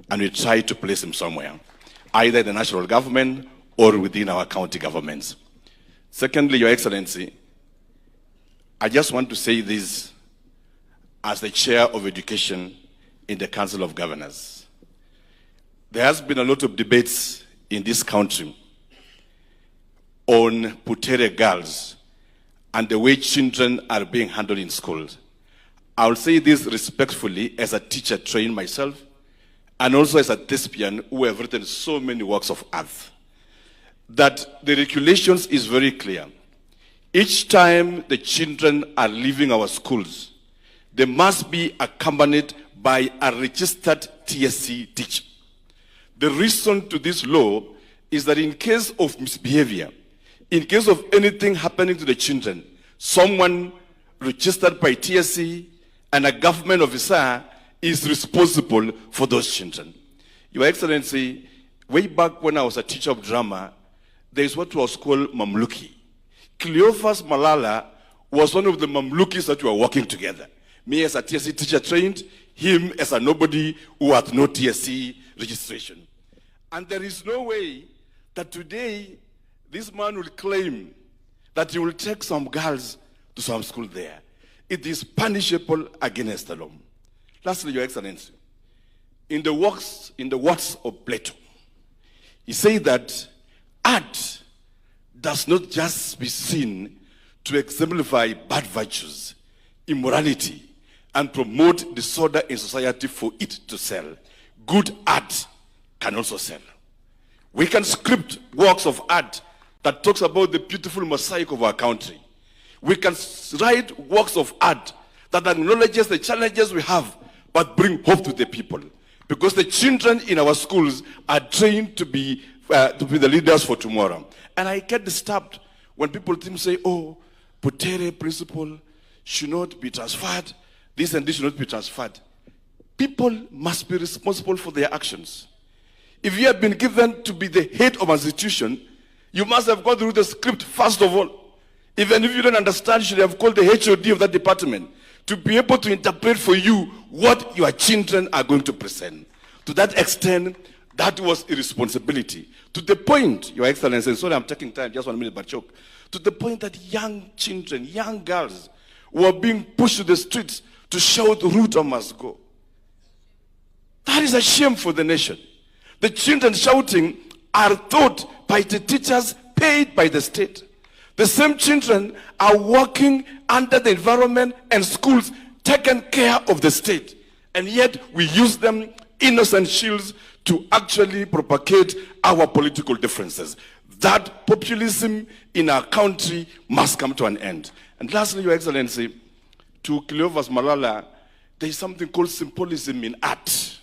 and we try to place him somewhere, either in the national government or within our county governments. Secondly, Your Excellency, I just want to say this as the Chair of Education in the Council of Governors. There has been a lot of debates in this country on Butere Girls and the way children are being handled in schools. I will say this respectfully as a teacher trained myself and also as a thespian who have written so many works of art, that the regulations is very clear. Each time the children are leaving our schools, they must be accompanied by a registered TSC teacher. The reason to this law is that in case of misbehavior, in case of anything happening to the children, someone registered by TSC and a government officer is responsible for those children. Your Excellency, way back when I was a teacher of drama, there is what was called Mamluki. Cleophas Malala was one of the Mamlukis that were working together. Me as a TSC teacher trained, him as a nobody who had no TSC registration. And there is no way that today this man will claim that he will take some girls to some school there. It is punishable against the law. Lastly, Your Excellency, in the words of Plato, he said that art does not just be seen to exemplify bad virtues, immorality, and promote disorder in society for it to sell. Good art can also sell. We can script works of art that talks about the beautiful mosaic of our country. We can write works of art that acknowledges the challenges we have, but bring hope to the people. Because the children in our schools are trained to be the leaders for tomorrow. And I get disturbed when people say, oh, Butere Principal should not be transferred. This and this should not be transferred. People must be responsible for their actions. If you have been given to be the head of an institution, you must have gone through the script first of all. Even if you don't understand, you should have called the HOD of that department to be able to interpret for you what your children are going to present. To that extent, that was a responsibility. To the point, Your Excellency, and sorry I'm taking time, just 1 minute, but choke. To the point that young children, young girls, were being pushed to the streets to shout, Ruto must go. That is a shame for the nation. The children shouting are taught by the teachers paid by the state. The same children are working under the environment and schools taken care of the state. And yet we use them innocent shields to actually propagate our political differences. That populism in our country must come to an end. And lastly, Your Excellency, to Cleophas Malala, there is something called symbolism in art.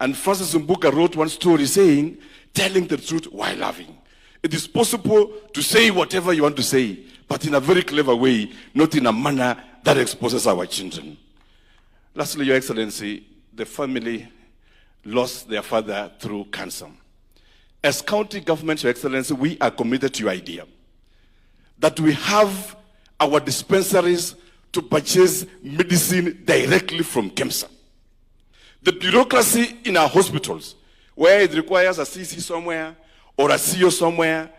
And Francis Mbuka wrote one story saying, telling the truth while laughing. It is possible to say whatever you want to say, but in a very clever way, not in a manner that exposes our children. Lastly, Your Excellency, the family lost their father through cancer. As county government, Your Excellency, we are committed to your idea that we have our dispensaries to purchase medicine directly from KEMSA. The bureaucracy in our hospitals, where it requires a CC somewhere or a CO somewhere,